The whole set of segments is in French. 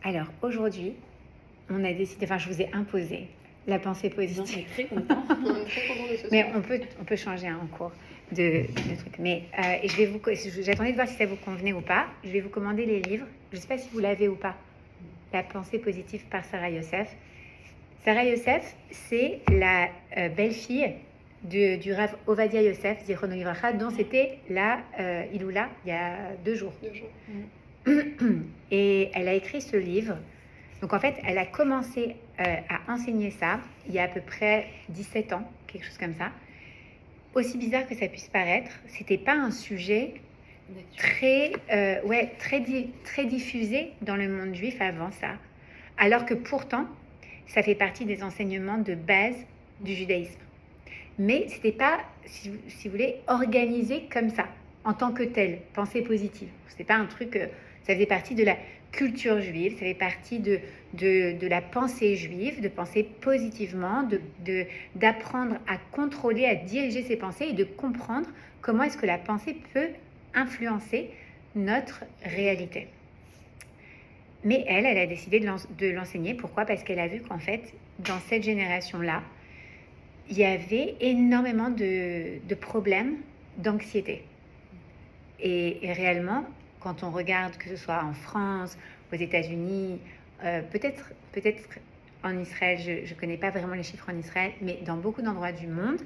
Alors aujourd'hui, on a décidé, enfin je vous ai imposé la pensée On est positive. très contents. On est très contents de ce Mais soir. on peut changer en cours de trucs. Mais et j'attendais de voir si ça vous convenait ou pas. Je vais vous commander les livres. Je ne sais pas si vous l'avez ou pas. La pensée positive par Sarah Youssef. Sarah Youssef, c'est la belle-fille du Rav Ovadia Youssef, Zichrono Livracha, dont c'était la Iloula il y a 2 jours. 2 jours. Et elle a écrit ce livre. Donc en fait, elle a commencé à enseigner ça il y a à peu près 17 ans, quelque chose comme ça. Aussi bizarre que ça puisse paraître, c'était pas un sujet très diffusé dans le monde juif avant ça. Alors que pourtant, ça fait partie des enseignements de base du judaïsme. Mais c'était pas, si vous voulez, organisé comme ça, en tant que tel, pensée positive. C'était pas un truc, ça faisait partie de la culture juive, ça fait partie de la pensée juive, de penser positivement, d'apprendre à contrôler, à diriger ses pensées et de comprendre comment est-ce que la pensée peut influencer notre réalité. Mais elle a décidé de l'enseigner. Pourquoi ? Parce qu'elle a vu qu'en fait, dans cette génération-là, il y avait énormément de problèmes d'anxiété. Et réellement, quand on regarde, que ce soit en France, aux États-Unis, peut-être en Israël, je ne connais pas vraiment les chiffres en Israël, mais dans beaucoup d'endroits du monde,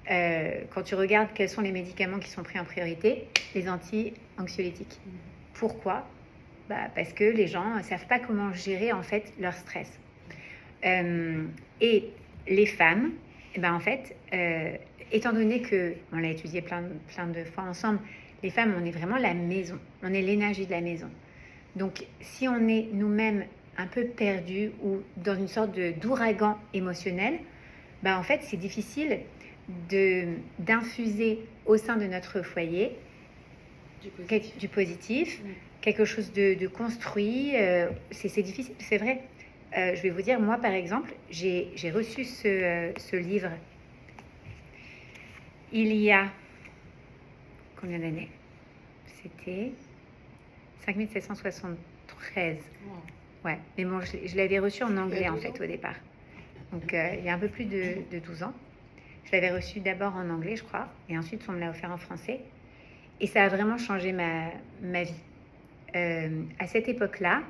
quand tu regardes quels sont les médicaments qui sont pris en priorité, les anti-anxiolytiques. Pourquoi ? Parce que les gens ne savent pas comment gérer en fait leur stress. Et les femmes, en fait, étant donné qu'on l'a étudié plein de fois ensemble, les femmes, on est vraiment la maison, on est l'énergie de la maison. Donc, si on est nous-mêmes un peu perdus ou dans une sorte d'ouragan émotionnel, en fait, c'est difficile d'infuser au sein de notre foyer du positif, quelque chose de construit. C'est difficile, c'est vrai. Je vais vous dire, moi par exemple, j'ai reçu ce livre il y a combien d'années ? C'était 5773. Wow. Ouais, mais bon, je l'avais reçu en anglais en fait au départ. Donc il y a un peu plus de 12 ans. Je l'avais reçu d'abord en anglais, je crois, et ensuite on me l'a offert en français. Et ça a vraiment changé ma vie. À cette époque-là,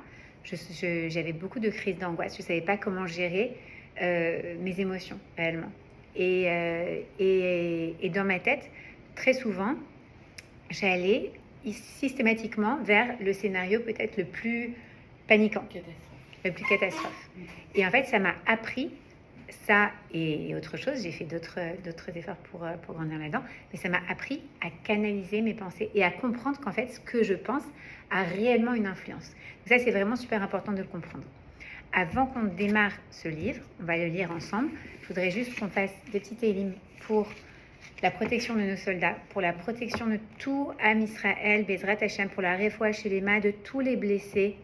j'avais beaucoup de crises d'angoisse. Je ne savais pas comment gérer mes émotions réellement. Et dans ma tête, très souvent, j'allais systématiquement vers le scénario peut-être le plus paniquant, le plus catastrophe. Et en fait, ça m'a appris ça et autre chose. J'ai fait d'autres efforts pour grandir là-dedans, mais ça m'a appris à canaliser mes pensées et à comprendre qu'en fait, ce que je pense a réellement une influence. Donc ça, c'est vraiment super important de le comprendre. Avant qu'on démarre ce livre, on va le lire ensemble. Je voudrais juste qu'on fasse des petits télim pour la protection de nos soldats, pour la protection de tout Am Israël, Bezrat Hashem, pour la réfoua chez les mains de tous les blessés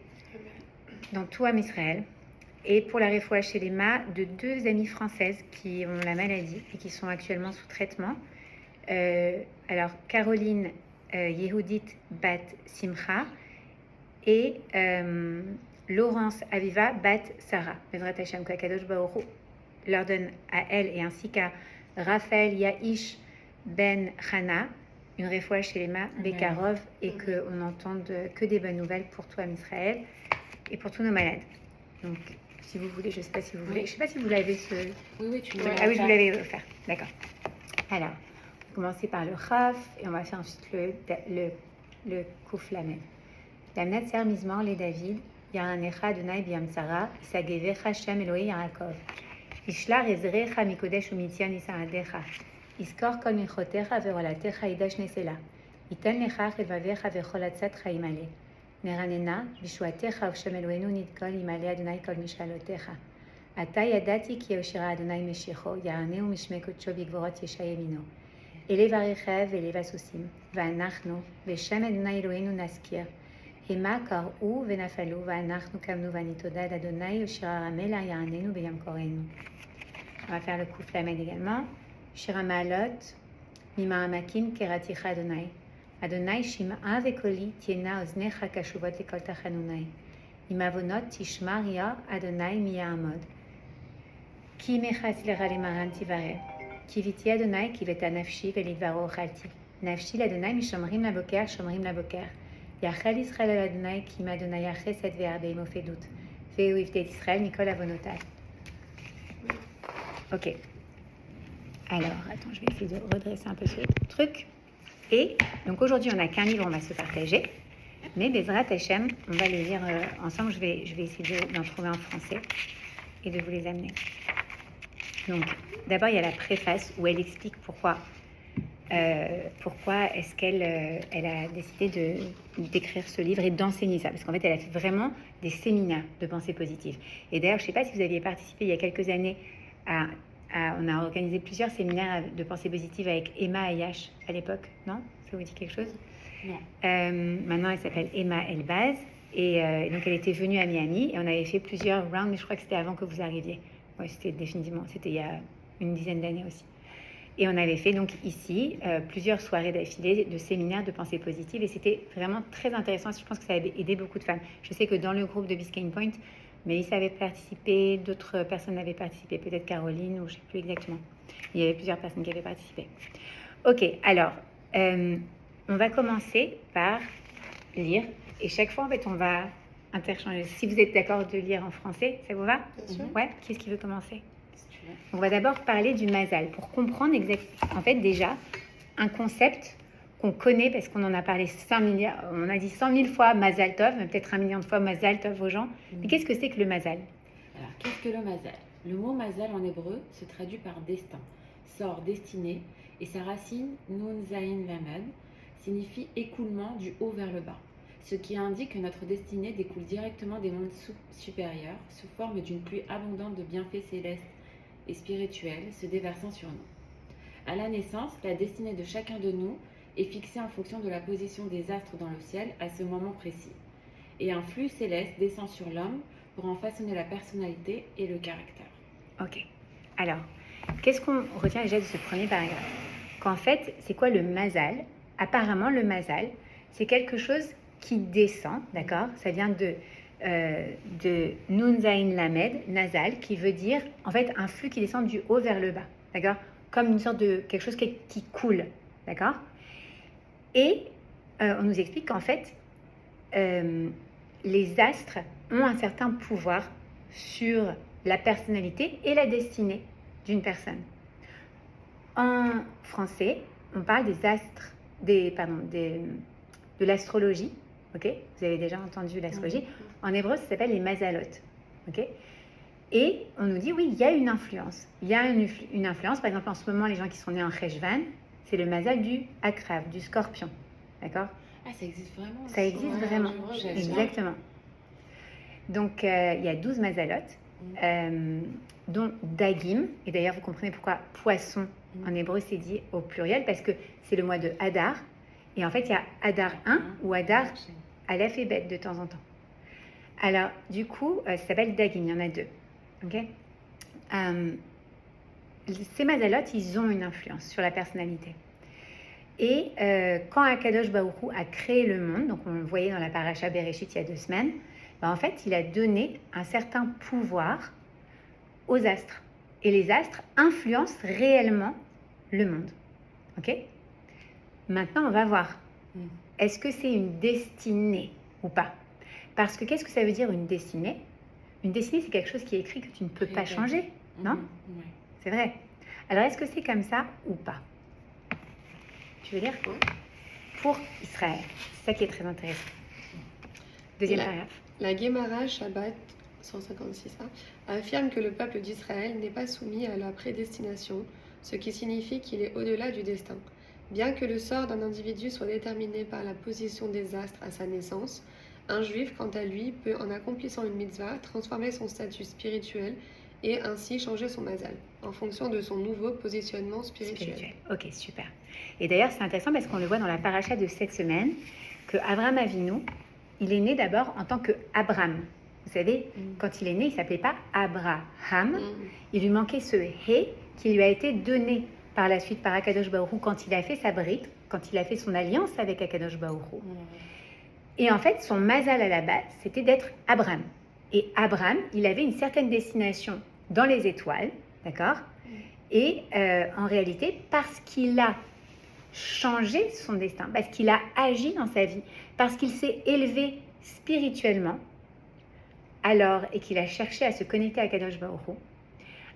dans tout Am Israël, et pour la réfoua chez les mains de 2 amies françaises qui ont la maladie et qui sont actuellement sous traitement. Alors, Caroline Yehudit Bat Simcha et Laurence Aviva Bat Sarah. Bezrat Hashem, Kadosh Baruch Hu leur donne à elle et ainsi qu'à Raphaël Yahish Ben Hana une réfoua chez les mains Bekarov et qu'on n'entende que des bonnes nouvelles pour tout Am Israël et pour tous nos malades. Donc, si vous voulez, je ne sais pas si vous voulez. Je ne sais pas si vous l'avez Oui, tu l'avais. Ah oui, je vous l'avais offert. D'accord. Alors, on va commencer par le Chaf et on va faire ensuite le Kouf Lamed. Lamnat Ser Mizmor le David, Yaranecha Adonai Biamtsara, Isagevecha Shem Elohei Yaakov. Ishlar Ezrecha Mikodesh Umityan Isaadecha. Iskor Kol Minchotecha Verolatecha Idash Nesela. Itan Lecha Revavecha Vecholatzat Chaimale. Neranena, Vishuatecha Shem Eloheinu Nidkol Imale Adonai Kol Mishalotecha. Ata Yadati Ki Yoshira Adonai Meshicho, Yaraneu Mishme Kodsho Bigvorot Yeshayemino. Elevarechev Elevasusim, Vanachnu, Veshem Adonai Eloheinu Naskir. Hema Kar'u Venafalu, Vanachnu Kamnu Vanitodad Adonai Yoshira Ramela Yaranenu Beyam Korenu. On va faire le Kouf Lamed également. Shira Maalot, Mima'amakim Keraticha Adonai. Adonai Shim'a Vekoli Tiena Oznecha Kashuvot Lekol Tachanunai. imavonot tishmaria Adonai miyamod. Ki mechas lera lemaran tivarer. Kiviti Adonai kiveta nafshi velidvaro ochalti. Nafshi l'Adonai mishomrim laboker shomrim laboker. Yachel Israël al Adonai ki m'Adonai chesed ve'arbe mofedut. Ve'u ivtet Israël mikol avonotai. Ok. Alors, attends, je vais essayer de redresser un peu ce truc. Et donc aujourd'hui, on n'a qu'un livre, on va se partager. Mais Bezrat Hashem, on va les lire ensemble. Je vais essayer d'en trouver en français et de vous les amener. Donc, d'abord, il y a la préface où elle explique pourquoi est-ce qu'elle a décidé d'écrire ce livre et d'enseigner ça. Parce qu'en fait, elle a fait vraiment des séminaires de pensée positive. Et d'ailleurs, je ne sais pas si vous aviez participé il y a quelques années on a organisé plusieurs séminaires de pensée positive avec Emma Ayash à l'époque, non? Ça vous dit quelque chose? Non. Maintenant, elle s'appelle Emma Elbaz. Et donc, elle était venue à Miami et on avait fait plusieurs rounds, mais je crois que c'était avant que vous arriviez. Oui, c'était il y a une dizaine d'années aussi. Et on avait fait donc ici plusieurs soirées d'affilée de séminaires de pensée positive et c'était vraiment très intéressant. Je pense que ça a aidé beaucoup de femmes. Je sais que dans le groupe de Biscayne Point, Mélissa avait participé, d'autres personnes avaient participé, peut-être Caroline ou je ne sais plus exactement. Il y avait plusieurs personnes qui avaient participé. Ok, alors, on va commencer par lire et chaque fois en fait on va interchanger. Si vous êtes d'accord de lire en français, ça vous va? Bien sûr. Ouais, qui est-ce qui veut commencer? Si tu veux. On va d'abord parler du mazal pour comprendre en fait déjà un concept qu'on connaît parce qu'on en a parlé 100 milliards, on a dit 100 000 fois mazal tov, mais peut-être 1 million de fois mazal tov aux gens. Mais qu'est-ce que c'est que le mazal? Alors, qu'est-ce que le mazal? Le mot mazal en hébreu se traduit par destin, sort, destinée, et sa racine, nun zayin lamed, signifie écoulement du haut vers le bas, ce qui indique que notre destinée découle directement des mondes supérieurs sous forme d'une pluie abondante de bienfaits célestes et spirituels se déversant sur nous. À la naissance, la destinée de chacun de nous est fixée en fonction de la position des astres dans le ciel à ce moment précis. Et un flux céleste descend sur l'homme pour en façonner la personnalité et le caractère. Ok. Alors, qu'est-ce qu'on retient déjà de ce premier paragraphe? Qu'en fait, c'est quoi le mazal? Apparemment, le mazal, c'est quelque chose qui descend, d'accord? Ça vient de Nun Zayin Lamed, nazal, qui veut dire en fait un flux qui descend du haut vers le bas, d'accord? Comme une sorte de quelque chose qui coule, d'accord? Et on nous explique qu'en fait, les astres ont un certain pouvoir sur la personnalité et la destinée d'une personne. En français, on parle des astres, de l'astrologie. Ok, vous avez déjà entendu l'astrologie. En hébreu, ça s'appelle les mazalot. Ok, et on nous dit oui, il y a une influence. Il y a une influence. Par exemple, en ce moment, les gens qui sont nés en Cheshvan, c'est le mazal du akrav, du scorpion. D'accord? Ah, ça existe vraiment? Ça existe vraiment. Exactement. Donc, il y a 12 mazalot, dont dagim. Et d'ailleurs, vous comprenez pourquoi poisson en hébreu c'est dit au pluriel, parce que c'est le mois de Hadar. Et en fait, il y a Hadar 1 ou Hadar Aleph et Bet de temps en temps. Alors, du coup, ça s'appelle dagim, il y en a 2. Ok? Ces mazalot, ils ont une influence sur la personnalité. Et quand Akadosh Baruch Hu a créé le monde, donc on le voyait dans la paracha Bereshit il y a 2 semaines, en fait, il a donné un certain pouvoir aux astres. Et les astres influencent réellement le monde. Ok? Maintenant, on va voir. Est-ce que c'est une destinée ou pas? Parce que qu'est-ce que ça veut dire une destinée? Une destinée, c'est quelque chose qui est écrit que tu ne peux pas changer, non? C'est vrai. Alors, est-ce que c'est comme ça ou pas? Tu veux dire? Pour Israël. C'est ça qui est très intéressant. Deuxième paragraphe. La Guémara Shabbat 156 affirme que le peuple d'Israël n'est pas soumis à la prédestination, ce qui signifie qu'il est au-delà du destin. Bien que le sort d'un individu soit déterminé par la position des astres à sa naissance, un juif, quant à lui, peut, en accomplissant une mitzvah, transformer son statut spirituel et ainsi changer son mazal, en fonction de son nouveau positionnement spirituel. Ok, super. Et d'ailleurs, c'est intéressant parce qu'on le voit dans la paracha de cette semaine, que Abraham Avinu, il est né d'abord en tant que Abram. Vous savez, quand il est né, il ne s'appelait pas Abraham. Il lui manquait ce He qui lui a été donné par la suite par Akadosh Baruch Hu quand il a fait sa brite, quand il a fait son alliance avec Akadosh Baruch Hu. Et en fait, son mazal à la base, c'était d'être Abraham. Et Abraham, il avait une certaine destination dans les étoiles, d'accord? Et en réalité, parce qu'il a changé son destin, parce qu'il a agi dans sa vie, parce qu'il s'est élevé spirituellement, alors, et qu'il a cherché à se connecter à Kadosh Baruch Hu,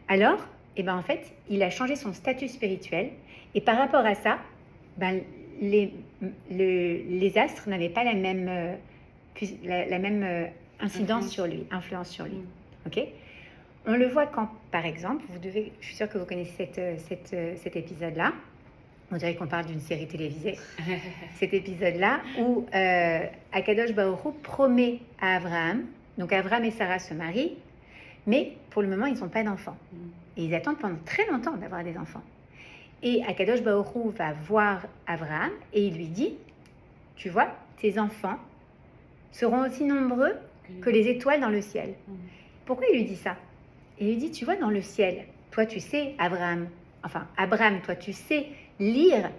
alors, en fait, il a changé son statut spirituel. Et par rapport à ça, les astres n'avaient pas la même incidence sur lui, influence sur lui. Ok? On le voit quand, par exemple, je suis sûre que vous connaissez cet épisode-là. On dirait qu'on parle d'une série télévisée. Cet épisode-là où Akadosh Baruch Hu promet à Abraham, donc Abraham et Sarah se marient, mais pour le moment, ils n'ont pas d'enfants. Et ils attendent pendant très longtemps d'avoir des enfants. Et Akadosh Baruch Hu va voir Abraham et il lui dit, tu vois, tes enfants seront aussi nombreux que les étoiles dans le ciel. Pourquoi il lui dit ça? Il lui dit, tu vois, dans le ciel, toi tu sais, Abraham, toi tu sais lire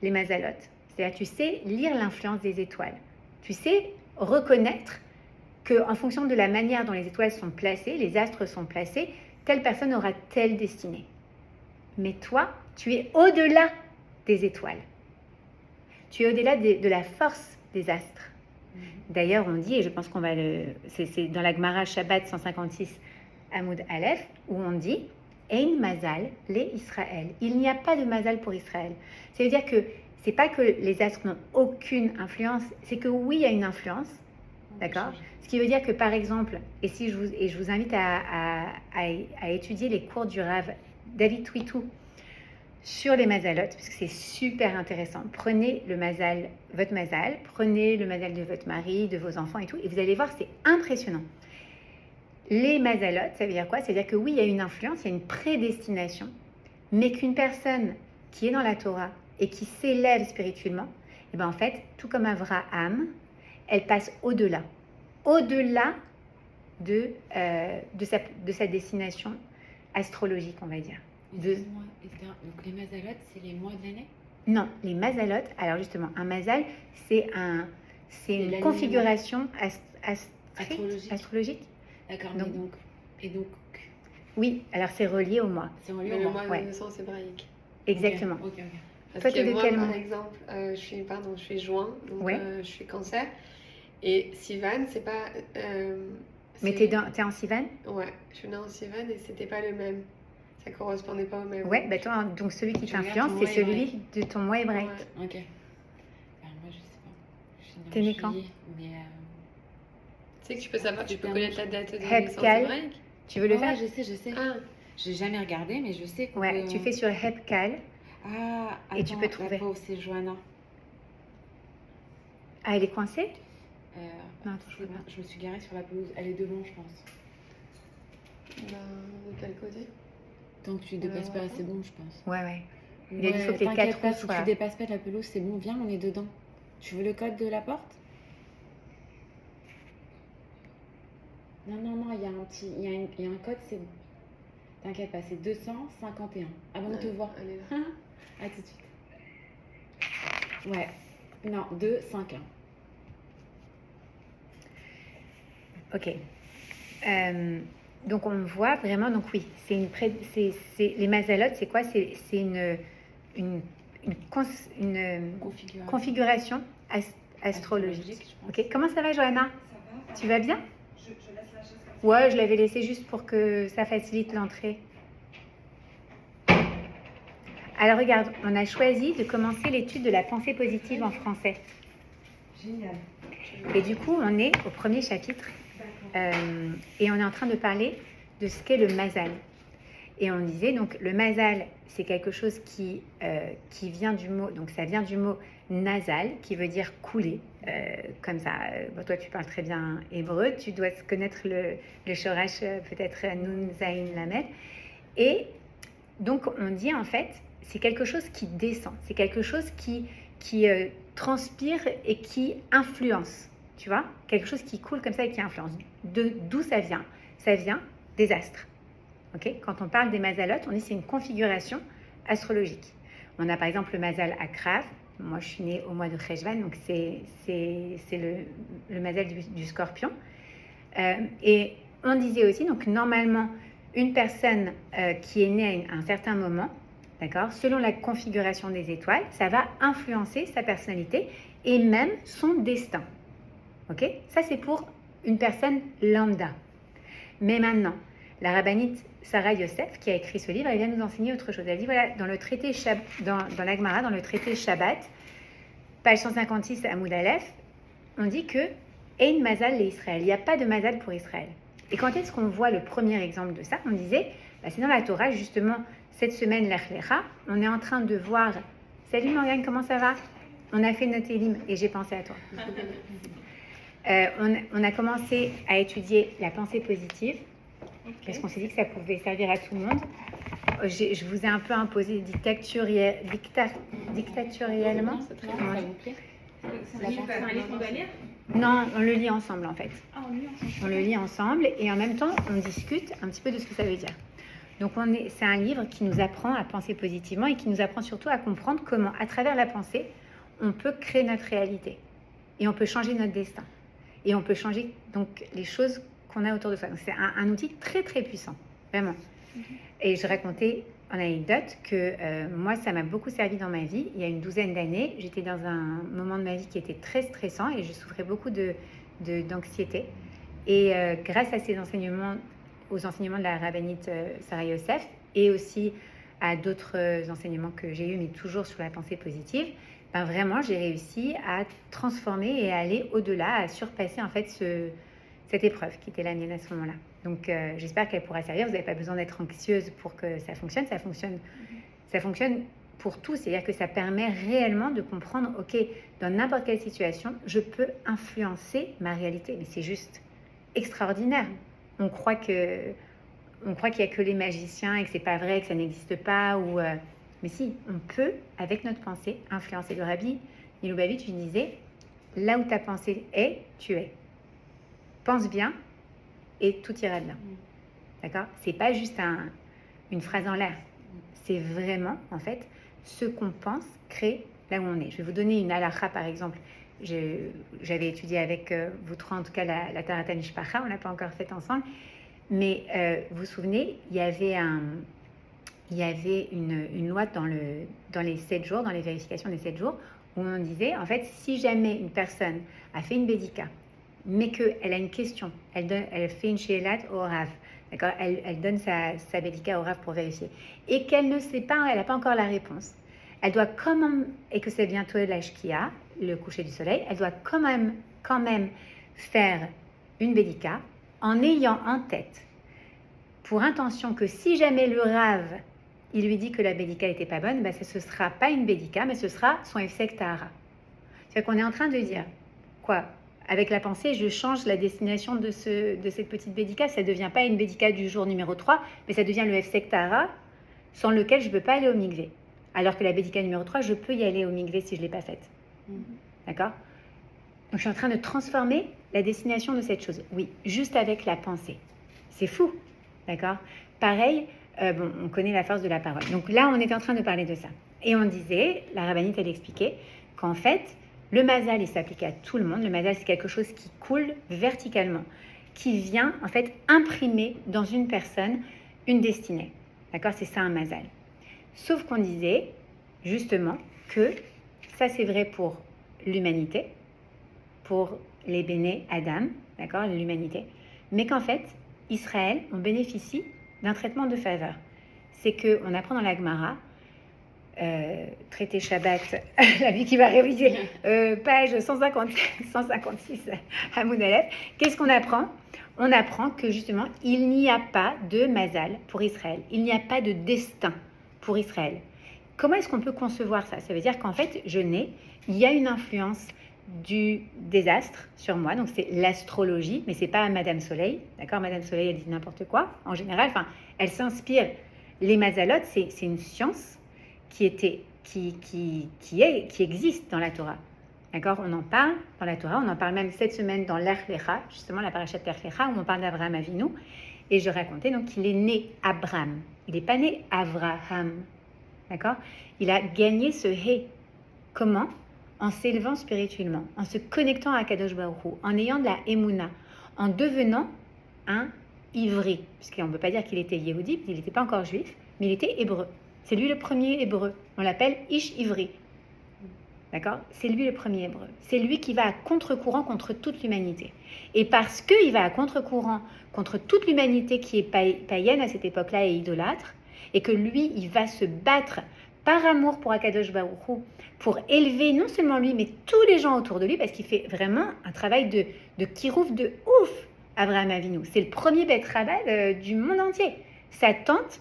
les mazalot. C'est-à-dire, tu sais lire l'influence des étoiles. Tu sais reconnaître qu'en fonction de la manière dont les étoiles sont placées, les astres sont placés, telle personne aura telle destinée. Mais toi, tu es au-delà des étoiles. Tu es au-delà de la force des astres. D'ailleurs, on dit, et je pense qu'on va c'est dans la Gemara Shabbat 156, Amoud Aleph, où on dit Ein mazal les Israël. Il n'y a pas de mazal pour Israël. Ça veut dire que c'est pas que les astres n'ont aucune influence, c'est que oui, il y a une influence, d'accord? Ce qui veut dire que par exemple, je vous invite à étudier les cours du Rav David Twitou sur les mazalot, parce que c'est super intéressant. Prenez votre mazal, prenez le mazal de votre mari, de vos enfants et tout, et vous allez voir, c'est impressionnant. Les mazalot, ça veut dire quoi? Ça veut dire que oui, il y a une influence, il y a une prédestination, mais qu'une personne qui est dans la Torah et qui s'élève spirituellement, et en fait, tout comme Avraham, elle passe au-delà de sa destination astrologique, on va dire. Excuse-moi, Esther, donc les mazalot, c'est les mois de l'année? Non, les mazalot, alors justement, un mazal, c'est une configuration astrologique. D'accord, Donc, et donc oui, alors c'est relié au mois. c'est relié Mais au le mois. mois de naissance hébraïque. Exactement. Ok. Parce Toi, que t'es de moi, quel par mois? exemple, je suis juin, donc Ouais. je suis cancer. Et Sivan, c'est pas... Mais t'es en Sivan? Ouais, je suis née en Sivan et c'était pas le même. Ça correspondait pas au même. Ouais, toi, donc celui qui Tu regardes t'influence, ton c'est mois celui hébraïque. de ton mois hébraïque. Ouais. Ok. Alors moi, je sais pas. Je suis T'es née en quand? juillet, mais Tu sais que tu peux savoir, tu peux C'était connaître un la date de Hebkal. naissance hébraïque. Tu veux le ouais, faire? je sais. Ah, J'ai jamais regardé, mais je sais qu'on Ouais, peut- tu fais sur Hebkal. Ah, et tu attends, peux trouver. La pauvre, c'est Johanna. Ah, elle est coincée? Non, Je, toujours pas. je me suis garée sur la pelouse. Elle est devant, je pense. de quel côté? Tant que tu dépasses pas, c'est bon, je pense. Ouais. Il a dit, faut que les t'inquiète quatre pas, roues si soient- tu dépasses pas la pelouse, c'est bon. Viens, on est dedans. Tu veux le code de la porte? Non, il y a un petit, il y a un code, c'est... T'inquiète pas, c'est 251. Avant de te voir. Elle est là. À tout de suite. Ouais. Non, 251. Ok. Donc on voit vraiment, donc oui, les mazalot, c'est quoi? C'est une configuration astrologique. je pense. Ok. Comment ça va, Johanna? Ça va? Tu vas bien? Je laisse la chaise comme ça. Ouais, je l'avais laissé juste pour que ça facilite l'entrée. Alors regarde, on a choisi de commencer l'étude de la pensée positive en français. Génial. Et du coup, on est au premier chapitre et on est en train de parler de ce qu'est le mazal. Et on disait, donc, le mazal, c'est quelque chose qui vient du mot, donc ça vient du mot nasal, qui veut dire couler, comme ça. Bon, toi, tu parles très bien hébreu, tu dois connaître le shorash, peut-être nun, zayin, lamed. Et donc, on dit, en fait, c'est quelque chose qui descend, c'est quelque chose qui transpire et qui influence, tu vois, quelque chose qui coule comme ça et qui influence. D'où ça vient? Ça vient des astres. Okay? Quand on parle des mazalot, on dit c'est une configuration astrologique. On a par exemple le mazal Akrav, moi, je suis née au mois de Cheshvan, donc c'est le mazal du scorpion. Et on disait aussi, donc normalement, une personne qui est née à un certain moment, d'accord, selon la configuration des étoiles, ça va influencer sa personnalité et même son destin. Ok? Ça, c'est pour une personne lambda. Mais maintenant, la rabbinite Sarah Yosef, qui a écrit ce livre, elle vient nous enseigner autre chose. Elle dit, voilà, dans le traité dans la Gemara, dans le traité Shabbat, page 156 à Amoud Aleph, on dit que Ein Mazal les Israël. Il n'y a pas de Mazal pour Israël. Et quand est-ce qu'on voit le premier exemple de ça? On disait, c'est dans la Torah, justement, cette semaine, Lech Lecha, on est en train de voir... Salut Morgane, comment ça va? On a fait notre élim et j'ai pensé à toi. On a commencé à étudier la pensée positive, parce qu'on s'est dit que ça pouvait servir à tout le monde. Je vous ai un peu imposé dictatorialement. Ça vous plaît? C'est un livre qu'on doit lire? Non, on le lit ensemble en fait. Ah, on lit ensemble. On le lit ensemble et en même temps, on discute un petit peu de ce que ça veut dire. Donc, c'est un livre qui nous apprend à penser positivement et qui nous apprend surtout à comprendre comment, à travers la pensée, on peut créer notre réalité et on peut changer notre destin. Et on peut changer donc les choses qu'on a autour de soi. Donc, c'est un outil très très puissant, vraiment. Et je racontais en anecdote que moi, ça m'a beaucoup servi dans ma vie. Il y a une 12aine d'années, j'étais dans un moment de ma vie qui était très stressant et je souffrais beaucoup d'anxiété. Et grâce à ces enseignements, aux enseignements de la rabbinite Sarah Yosef et aussi à d'autres enseignements que j'ai eus, mais toujours sur la pensée positive, ben vraiment, j'ai réussi à transformer et à aller au-delà, à surpasser en fait cette épreuve qui était la mienne à ce moment-là. Donc, j'espère qu'elle pourra servir. Vous n'avez pas besoin d'être anxieuse pour que ça fonctionne. Ça fonctionne pour tout. C'est-à-dire que ça permet réellement de comprendre, OK, dans n'importe quelle situation, je peux influencer ma réalité. Mais c'est juste extraordinaire. On croit qu'il n'y a que les magiciens et que c'est pas vrai, que ça n'existe pas. Mais si, on peut, avec notre pensée, influencer. Le rabbi Milubavitch disait, là où ta pensée est, tu es. Pense bien et tout ira bien. D'accord? C'est pas juste une phrase en l'air. C'est vraiment, en fait, ce qu'on pense crée là où on est. Je vais vous donner une halakha, par exemple. J'avais étudié avec vous trois, en tout cas, la Tarata Mishpacha. On l'a pas encore faite ensemble. Mais vous vous souvenez, il y avait une loi dans les 7 jours, dans les vérifications des 7 jours, où on disait, en fait, si jamais une personne a fait une bédika, mais qu'elle a une question, elle fait une she'elat au Rav, d'accord, elle donne sa bédika au Rav pour vérifier, et qu'elle ne sait pas, elle n'a pas encore la réponse, elle doit quand même, et que c'est bientôt l'ashkia, le coucher du soleil, elle doit quand même faire une bédika en ayant en tête, pour intention que si jamais le Rav, il lui dit que la bédika n'était pas bonne, ben ce ne sera pas une bédika, mais ce sera son efsek tahara. C'est-à-dire qu'on est en train de dire, quoi, avec la pensée, je change la destination de cette petite bédika, ça ne devient pas une bédika du jour numéro 3, mais ça devient le efsek tahara, sans lequel je ne peux pas aller au mikvé. Alors que la bédika numéro 3, je peux y aller au mikvé si je ne l'ai pas faite. D'accord? Donc je suis en train de transformer la destination de cette chose. Oui, juste avec la pensée. C'est fou. D'accord? Pareil, on connaît la force de la parole. Donc là, on était en train de parler de ça. Et on disait, la rabbinite, elle expliquait qu'en fait, le mazal, il s'applique à tout le monde. Le mazal, c'est quelque chose qui coule verticalement, qui vient, en fait, imprimer dans une personne une destinée. D'accord? C'est ça, un mazal. Sauf qu'on disait, justement, que ça, c'est vrai pour l'humanité, pour les béné Adam, d'accord, l'humanité, mais qu'en fait, Israël, on bénéficie d'un traitement de faveur. C'est qu'on apprend dans la Gemara, traité Shabbat, la vie qui va réviser, page 156 à Amoud Aleph. Qu'est-ce qu'on apprend? On apprend que justement, il n'y a pas de mazal pour Israël. Il n'y a pas de destin pour Israël. Comment est-ce qu'on peut concevoir ça? Ça veut dire qu'en fait, il y a une influence du désastre sur moi, donc c'est l'astrologie, mais c'est pas Madame Soleil, d'accord? Madame Soleil, elle dit n'importe quoi, en général, enfin, elle s'inspire, les mazalotes, c'est une science qui existe dans la Torah, d'accord? On en parle dans la Torah, on en parle même cette semaine dans l'Ech Lecha, justement la parashat Lech Lecha, où on parle d'Abraham Avinu, et je racontais donc qu'il est né Abraham, il n'est pas né Avraham, d'accord? Il a gagné ce hé. Comment? En s'élevant spirituellement, en se connectant à Kadosh Baruch Hu, en ayant de la émouna, en devenant un ivri. Puisqu'on ne peut pas dire qu'il était yéhoudi, il n'était pas encore juif, mais il était hébreu. C'est lui le premier hébreu. On l'appelle Ish Ivri. D'accord? C'est lui le premier hébreu. C'est lui qui va à contre-courant contre toute l'humanité. Et parce qu'il va à contre-courant contre toute l'humanité qui est païenne à cette époque-là et idolâtre, et que lui, il va se battre par amour pour Akadosh Baruch Hu, pour élever non seulement lui, mais tous les gens autour de lui, parce qu'il fait vraiment un travail de kirouf de ouf, Avraham Avinu. C'est le premier Beth Rabba du monde entier. Sa tente,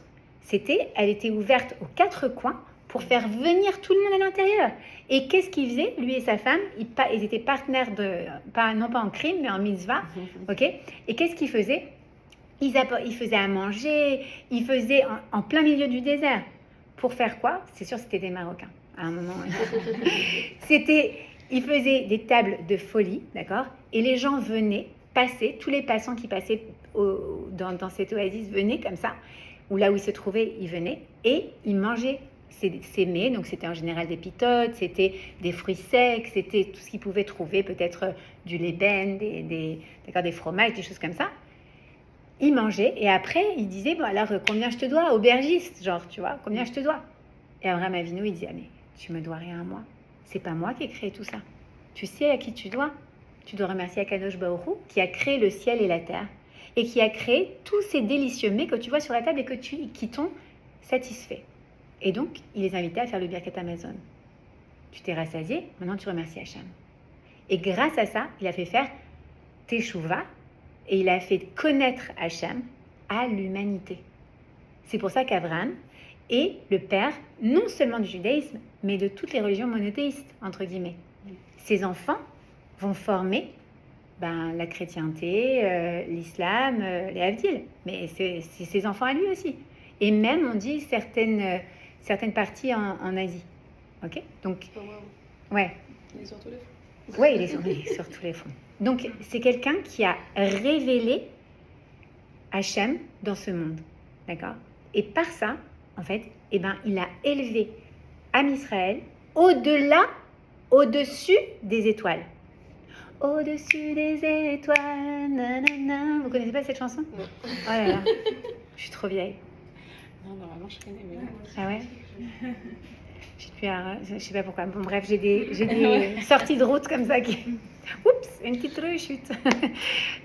elle était ouverte aux 4 coins pour faire venir tout le monde à l'intérieur. Et qu'est-ce qu'il faisait, lui et sa femme? Ils étaient partenaires, non pas en crime, mais en mitzvah. Okay? Et qu'est-ce qu'ils faisaient? Ils faisaient à manger, ils faisaient en plein milieu du désert. Pour faire quoi? C'est sûr, c'était des Marocains, à un moment. Ils faisaient des tables de folie, d'accord? Et les gens venaient passer, tous les passants qui passaient dans cette oasis venaient comme ça, ou là où ils se trouvaient, ils venaient, et ils mangeaient ces mets, donc c'était en général des pitotes, c'était des fruits secs, c'était tout ce qu'ils pouvaient trouver, peut-être du lében, des fromages, des choses comme ça. Ils mangeaient, et après, ils disaient, bon alors, combien je te dois? Aubergiste, genre, tu vois, combien je te dois? Et Avraham Avinu, il disait, ah, mais tu me dois rien à moi. C'est pas moi qui ai créé tout ça. Tu sais à qui tu dois? Tu dois remercier Akadosh Baruch Hu, qui a créé le ciel et la terre, et qui a créé tous ces délicieux mets que tu vois sur la table et qui t'ont satisfait. Et donc, il les invitait à faire le Birkat Hamazon. Tu t'es rassasié, maintenant tu remercies Hachem. Et grâce à ça, il a fait faire Teshuvah, et il a fait connaître Hachem à l'humanité. C'est pour ça qu'Abraham est le père non seulement du judaïsme, mais de toutes les religions monothéistes, entre guillemets. Ses enfants vont former la chrétienté, l'islam, les Havdil, mais c'est ses enfants à lui aussi. Et même, on dit, certaines parties en Asie. Ok? Donc, ouais. Il est sur tous les fronts. Oui, il est sur tous les fronts. Donc, c'est quelqu'un qui a révélé Hachem dans ce monde. D'accord? Et par ça, en fait, il a élevé Am Israël au-dessus des étoiles. Au-dessus des étoiles, nanana. Vous connaissez pas cette chanson? Non. Oh là là, je suis trop vieille. Non, normalement, je connais mieux. Ah ouais? Je sais pas pourquoi. Bon, bref, j'ai des sorties de route comme ça qui... Oups, une petite rechute.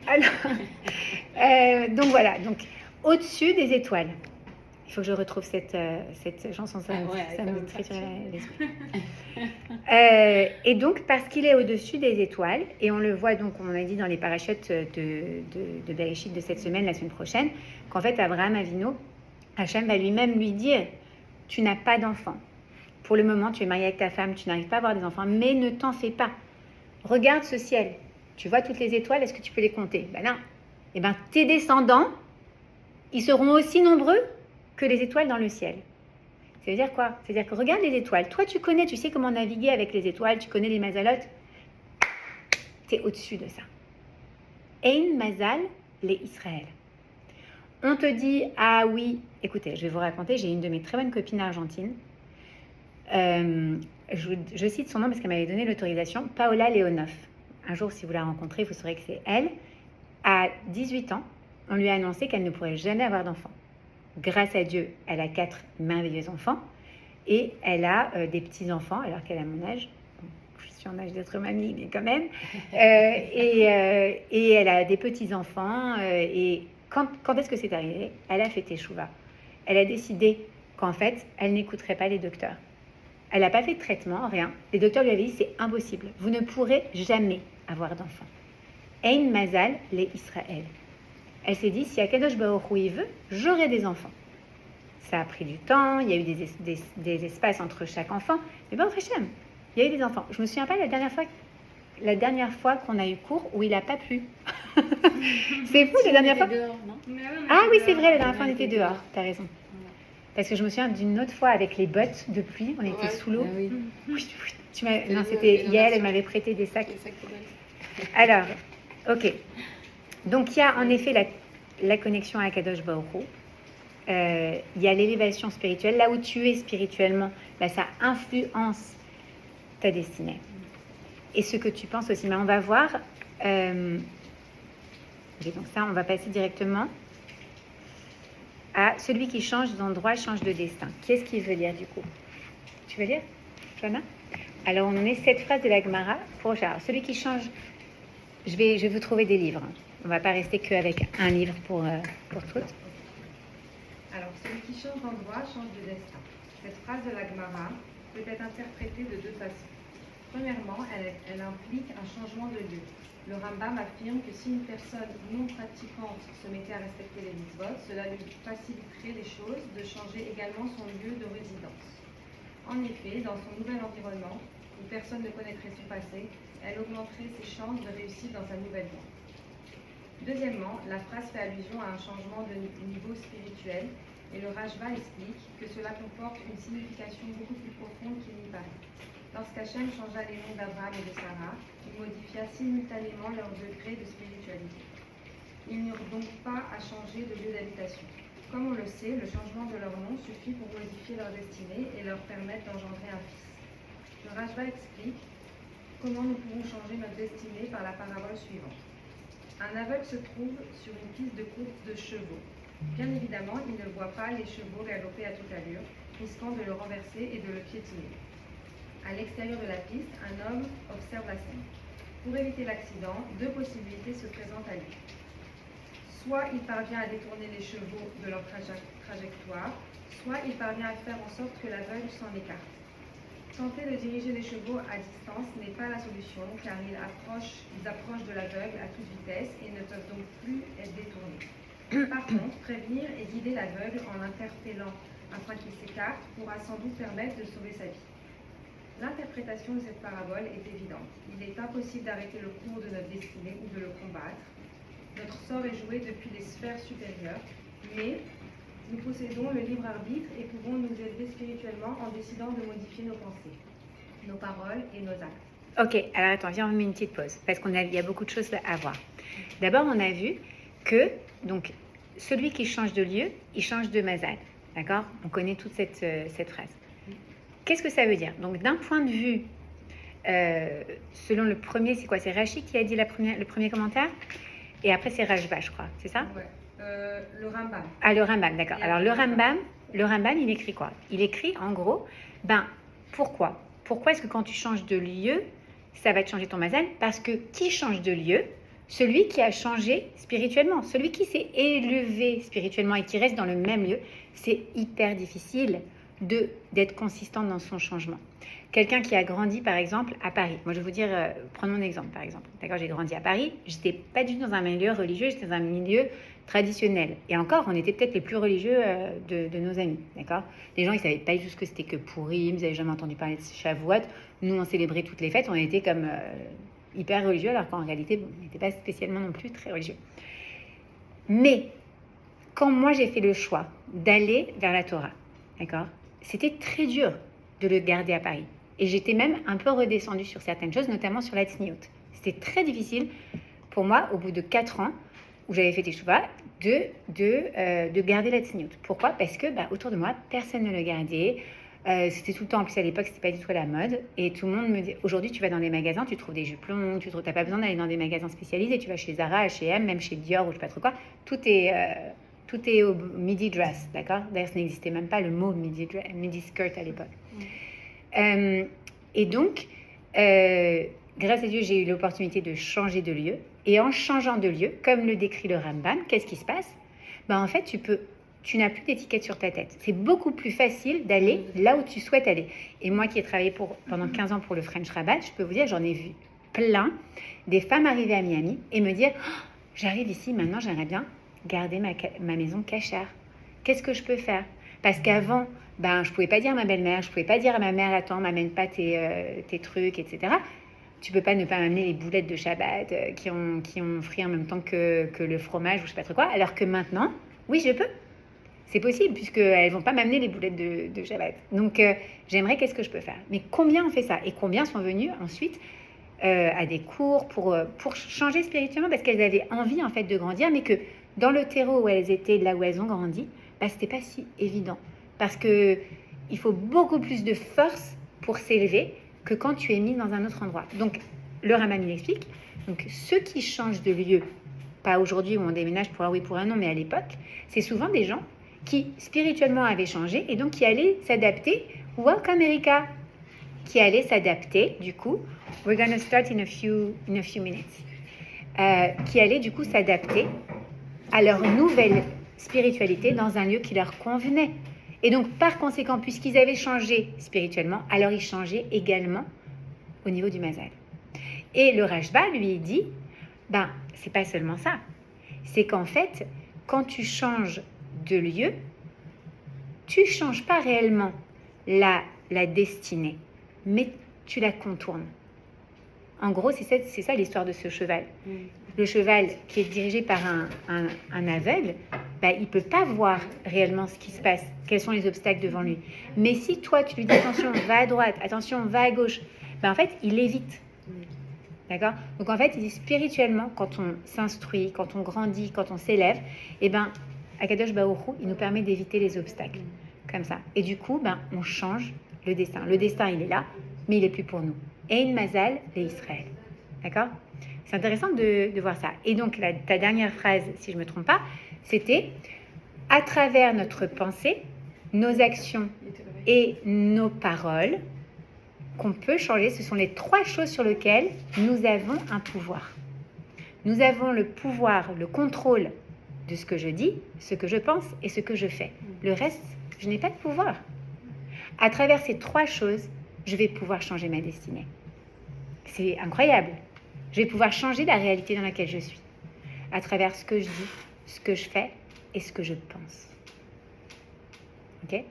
Alors, donc voilà. Donc, au-dessus des étoiles. Il faut que je retrouve cette chanson. Ça me triturait l'esprit. Et donc, parce qu'il est au-dessus des étoiles, et on le voit, donc, on a dit dans les parachutes de Bereshit de cette semaine, la semaine prochaine, qu'en fait, Avraham Avinu, Hachem va lui-même lui dire, tu n'as pas d'enfant. Pour le moment, tu es marié avec ta femme, tu n'arrives pas à avoir des enfants, mais ne t'en fais pas. Regarde ce ciel. Tu vois toutes les étoiles, est-ce que tu peux les compter? Ben non. Eh bien, tes descendants, ils seront aussi nombreux que les étoiles dans le ciel. Ça veut dire quoi? C'est-à-dire que regarde les étoiles. Toi, tu connais, tu sais comment naviguer avec les étoiles, tu connais les mazalotes. Tu es au-dessus de ça. Ein mazal les Israël. On te dit, ah oui, écoutez, je vais vous raconter, j'ai une de mes très bonnes copines argentines. Je cite son nom parce qu'elle m'avait donné l'autorisation, Paola Leonov. Un jour, si vous la rencontrez, vous saurez que c'est elle. À 18 ans, on lui a annoncé qu'elle ne pourrait jamais avoir d'enfant. Grâce à Dieu, elle a 4 merveilleux enfants et elle a des petits-enfants, alors qu'elle a mon âge. Bon, je suis en âge d'être mamie, mais quand même. Et elle a des petits-enfants. Et quand est-ce que c'est arrivé? Elle a fait Teshuvah. Elle a décidé qu'en fait, elle n'écouterait pas les docteurs. Elle n'a pas fait de traitement, rien. Les docteurs lui avaient dit, c'est impossible. Vous ne pourrez jamais avoir d'enfant. Ein mazal les Israël. Elle s'est dit, si Akadosh Baruch Hu il veut, j'aurai des enfants. Ça a pris du temps, il y a eu des espaces entre chaque enfant. Mais bon, Hachem, il y a eu des enfants. Je me souviens pas la dernière fois qu'on a eu cours où il n'a pas plu. C'est fou, la dernière fois. Dehors, non? Ah oui, c'est vrai, la dernière fois on était dehors. T'as raison. Parce que je me souviens d'une autre fois avec les bottes de pluie, on était sous l'eau. Ah oui. Non, c'était Yael, elle m'avait prêté des sacs. Alors, ok. Donc il y a en effet la connexion à Kadosh Baruch Hu. Il y a l'élévation spirituelle. Là où tu es spirituellement, ça influence ta destinée. Et ce que tu penses aussi. Mais on va voir... ok, donc ça, on va passer directement à celui qui change d'endroit, change de destin. Qu'est-ce qu'il veut dire du coup? Tu veux lire, Johanna? Alors, on en est cette phrase de la Gemara pour Gérard. Celui qui change... Je vais vous trouver des livres. On ne va pas rester qu'avec un livre pour toutes. Alors, celui qui change d'endroit change de destin. Cette phrase de la Gemara peut être interprétée de deux façons. Premièrement, elle implique un changement de lieu. Le Rambam affirme que si une personne non pratiquante se mettait à respecter les mitzvot, cela lui faciliterait les choses de changer également son lieu de résidence. En effet, dans son nouvel environnement, où personne ne connaîtrait son passé, elle augmenterait ses chances de réussir dans sa nouvelle vie. Deuxièmement, la phrase fait allusion à un changement de niveau spirituel et le Rashba explique que cela comporte une signification beaucoup plus profonde qu'il n'y paraît. Lorsqu'Hachem changea les noms d'Abraham et de Sarah, il modifia simultanément leur degré de spiritualité. Ils n'eurent donc pas à changer de lieu d'habitation. Comme on le sait, le changement de leur nom suffit pour modifier leur destinée et leur permettre d'engendrer un fils. Le Rashba explique comment nous pouvons changer notre destinée par la parabole suivante. Un aveugle se trouve sur une piste de course de chevaux. Bien évidemment, il ne voit pas les chevaux galoper à toute allure, risquant de le renverser et de le piétiner. À l'extérieur de la piste, un homme observe la scène. Pour éviter l'accident, deux possibilités se présentent à lui. Soit il parvient à détourner les chevaux de leur trajectoire, soit il parvient à faire en sorte que l'aveugle s'en écarte. Tenter de diriger les chevaux à distance n'est pas la solution, car ils approchent de l'aveugle à toute vitesse et ne peuvent donc plus être détournés. Par contre, prévenir et guider l'aveugle en l'interpellant afin qu'il s'écarte pourra sans doute permettre de sauver sa vie. L'interprétation de cette parabole est évidente. Il est impossible d'arrêter le cours de notre destinée ou de le combattre. Notre sort est joué depuis les sphères supérieures, mais nous possédons le libre arbitre et pouvons nous élever spirituellement en décidant de modifier nos pensées, nos paroles et nos actes. Ok, alors attends, viens, on met une petite pause, parce qu'il y a beaucoup de choses à voir. D'abord, on a vu que donc, celui qui change de lieu, il change de mazal. D'accord? On connaît toute cette phrase. Qu'est-ce que ça veut dire? Donc, d'un point de vue, selon le premier, c'est quoi? C'est Rachid qui a dit le premier commentaire? Et après, c'est Rashba, je crois. C'est ça? Ouais. Le Rambam. Ah, le Rambam, d'accord. Alors, le Rambam, il écrit quoi? Il écrit, en gros, pourquoi? Pourquoi est-ce que quand tu changes de lieu, ça va te changer ton mazal? Parce que qui change de lieu? Celui qui a changé spirituellement, celui qui s'est élevé spirituellement et qui reste dans le même lieu, c'est hyper difficile d'être consistant dans son changement. Quelqu'un qui a grandi, par exemple, à Paris. Moi, je vais vous dire, prenons un exemple, par exemple. D'accord, j'ai grandi à Paris. Je n'étais pas du tout dans un milieu religieux, j'étais dans un milieu traditionnel. Et encore, on était peut-être les plus religieux de nos amis. D'accord? Les gens, ils ne savaient pas du tout ce que c'était que Pourim, ils n'avaient jamais entendu parler de Shavuot. Nous, on célébrait toutes les fêtes, on était comme hyper religieux, alors qu'en réalité, on n'était pas spécialement non plus très religieux. Mais, quand moi, j'ai fait le choix d'aller vers la Torah, d'accord, c'était très dur de le garder à Paris. Et j'étais même un peu redescendue sur certaines choses, notamment sur la tzniut. C'était très difficile pour moi, au bout de 4 ans, où j'avais fait des chouva, de garder la tzniut. Pourquoi? Parce que autour de moi, personne ne le gardait. C'était tout le temps, en plus à l'époque, c'était pas du tout à la mode. Et tout le monde me dit, aujourd'hui, tu vas dans des magasins, tu trouves des jupes longues, tu n'as pas besoin d'aller dans des magasins spécialisés, tu vas chez Zara, H&M, même chez Dior ou je sais pas trop quoi. Tout est au midi dress, d'accord? D'ailleurs, ça n'existait même pas le mot midi skirt à l'époque. Et donc, grâce à Dieu, j'ai eu l'opportunité de changer de lieu. Et en changeant de lieu, comme le décrit le Rambam, qu'est-ce qui se passe? En fait, tu n'as plus d'étiquette sur ta tête. C'est beaucoup plus facile d'aller là où tu souhaites aller. Et moi qui ai travaillé pendant 15 ans pour le French Rabbit, je peux vous dire, j'en ai vu plein des femmes arriver à Miami et me dire « J'arrive ici, maintenant j'aimerais bien garder ma maison cachère. Qu'est-ce que je peux faire ?» Parce qu'avant, je ne pouvais pas dire à ma belle-mère, je ne pouvais pas dire à ma mère « Attends, m'amène pas tes trucs, etc. » Tu peux pas ne pas amener les boulettes de Shabbat qui ont frit en même temps que le fromage ou je sais pas trop quoi. Alors que maintenant, oui, je peux. C'est possible puisqu'elles vont pas m'amener les boulettes de Shabbat. Donc, j'aimerais qu'est-ce que je peux faire. Mais combien on fait ça? Et combien sont venus ensuite à des cours pour changer spirituellement parce qu'elles avaient envie en fait de grandir, mais que dans le terreau où elles étaient, là où elles ont grandi, c'était pas si évident. Parce que il faut beaucoup plus de force pour s'élever que quand tu es mis dans un autre endroit. Donc, le Rambam, il explique, donc ceux qui changent de lieu, pas aujourd'hui où on déménage pour un oui, pour un non, mais à l'époque, c'est souvent des gens qui spirituellement avaient changé et donc qui allaient s'adapter. Welcome Erika, qui allaient s'adapter, du coup, we're gonna start in a few minutes, qui allaient du coup s'adapter à leur nouvelle spiritualité dans un lieu qui leur convenait. Et donc, par conséquent, puisqu'ils avaient changé spirituellement, alors ils changeaient également au niveau du mazal. Et le Rashba, lui, il dit, ben, c'est pas seulement ça. C'est qu'en fait, quand tu changes de lieu, tu changes pas réellement la destinée, mais tu la contournes. En gros, c'est ça l'histoire de ce cheval. Le cheval qui est dirigé par un aveugle, bah, il ne peut pas voir réellement ce qui se passe, quels sont les obstacles devant lui. Mais si toi, tu lui dis attention, va à droite, attention, va à gauche, bah, en fait, il évite. D'accord ? Donc en fait, spirituellement, quand on s'instruit, quand on grandit, quand on s'élève, eh ben, Akadosh Baruch Hu, il nous permet d'éviter les obstacles. Comme ça. Et du coup, ben, on change le destin. Le destin, il est là, mais il n'est plus pour nous. Ein Mazal le Israël. D'accord ? C'est intéressant de voir ça. Et donc, ta dernière phrase, si je ne me trompe pas, c'était à travers notre pensée, nos actions et nos paroles, qu'on peut changer. Ce sont les 3 choses sur lesquelles nous avons un pouvoir. Nous avons le pouvoir, le contrôle de ce que je dis, ce que je pense et ce que je fais. Le reste, je n'ai pas de pouvoir. À travers ces 3 choses, je vais pouvoir changer ma destinée. C'est incroyable. Je vais pouvoir changer la réalité dans laquelle je suis. À travers ce que je dis, ce que je fais et ce que je pense. Ok ?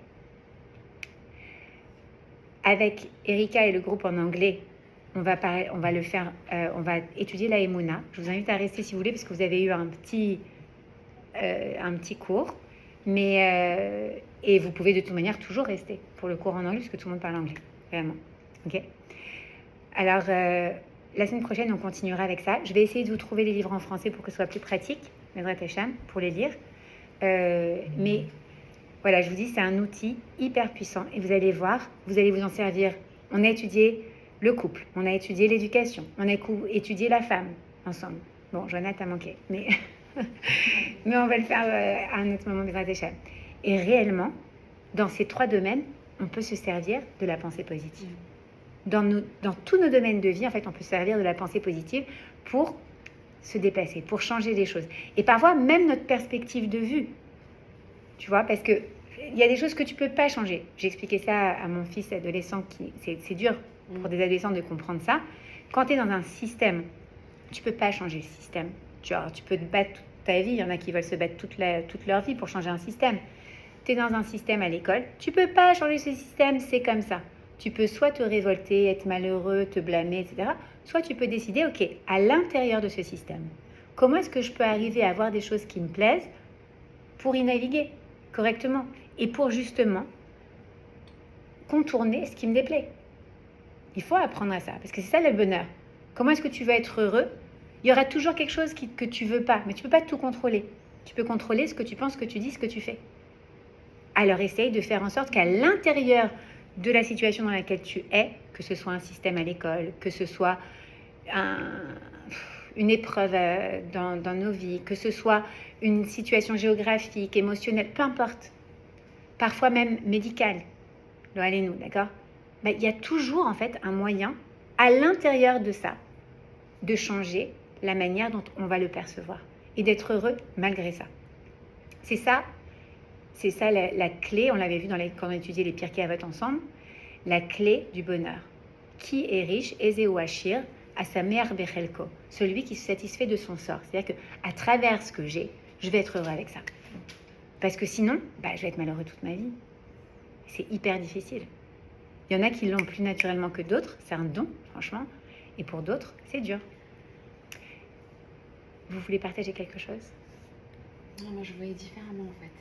Avec Erika et le groupe en anglais, on va étudier la Emouna. Je vous invite à rester si vous voulez, parce que vous avez eu un petit cours. Et vous pouvez de toute manière toujours rester pour le cours en anglais, parce que tout le monde parle anglais, vraiment. Ok ? Alors, la semaine prochaine, on continuera avec ça. Je vais essayer de vous trouver les livres en français pour que ce soit plus pratique, Medrat Hacham, pour les lire. Mais voilà, je vous dis, c'est un outil hyper puissant. Et vous allez voir, vous allez vous en servir. On a étudié le couple, on a étudié l'éducation, on a étudié la femme ensemble. Bon, Joanna, t'as manqué, mais on va le faire à un autre moment, Medrat Hacham. Et réellement, dans ces 3 domaines, on peut se servir de la pensée positive. Dans tous nos domaines de vie, en fait, on peut se servir de la pensée positive pour se déplacer, pour changer les choses. Et parfois, même notre perspective de vue. Tu vois, parce qu'il y a des choses que tu ne peux pas changer. J'ai expliqué ça à mon fils adolescent, c'est dur pour des adolescents de comprendre ça. Quand tu es dans un système, tu ne peux pas changer le système. Tu peux te battre toute ta vie. Il y en a qui veulent se battre toute leur vie pour changer un système. Tu es dans un système à l'école, tu ne peux pas changer ce système, c'est comme ça. Tu peux soit te révolter, être malheureux, te blâmer, etc. Soit tu peux décider, ok, à l'intérieur de ce système, comment est-ce que je peux arriver à avoir des choses qui me plaisent pour y naviguer correctement et pour justement contourner ce qui me déplaît. Il faut apprendre à ça, parce que c'est ça le bonheur. Comment est-ce que tu vas être heureux ? Il y aura toujours quelque chose que tu veux pas, mais tu peux pas tout contrôler. Tu peux contrôler ce que tu penses, ce que tu dis, ce que tu fais. Alors essaye de faire en sorte qu'à l'intérieur de la situation dans laquelle tu es, que ce soit un système à l'école, que ce soit une épreuve dans nos vies, que ce soit une situation géographique, émotionnelle, peu importe, parfois même médicale, allez-nous, d'accord ? Il y a toujours en fait un moyen à l'intérieur de ça de changer la manière dont on va le percevoir et d'être heureux malgré ça. C'est ça la clé, on l'avait vu quand on étudiait les Pirkei Avot ensemble, la clé du bonheur. Qui est riche, Ezeu Ashir, à sa mère Bechelko, celui qui se satisfait de son sort. C'est-à-dire qu'à travers ce que j'ai, je vais être heureux avec ça. Parce que sinon, je vais être malheureux toute ma vie. C'est hyper difficile. Il y en a qui l'ont plus naturellement que d'autres, c'est un don, franchement. Et pour d'autres, c'est dur. Vous voulez partager quelque chose ? Non, moi je voyais différemment en fait.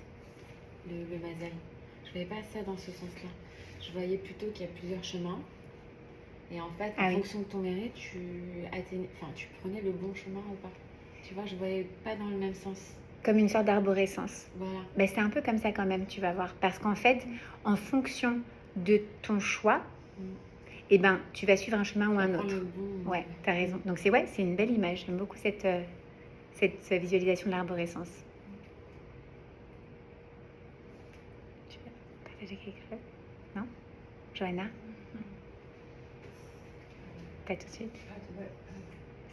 Le mazal. Je voyais pas ça dans ce sens-là. Je voyais plutôt qu'il y a plusieurs chemins. Et en fait, en fonction de ton mérite, tu prenais le bon chemin ou pas. Tu vois, je voyais pas dans le même sens. Comme une sorte d'arborescence. Voilà. C'est un peu comme ça quand même, tu vas voir. Parce qu'en fait, en fonction de ton choix eh ben, tu vas suivre un chemin ou un Prends autre. le bon. Ouais, tu as raison. Donc, c'est une belle image. J'aime beaucoup cette visualisation de l'arborescence. Tu veux partager quelque chose? Non? Johanna? Pas tout de suite?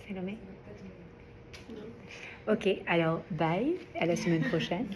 Salomé? Ok, alors bye, à la semaine prochaine.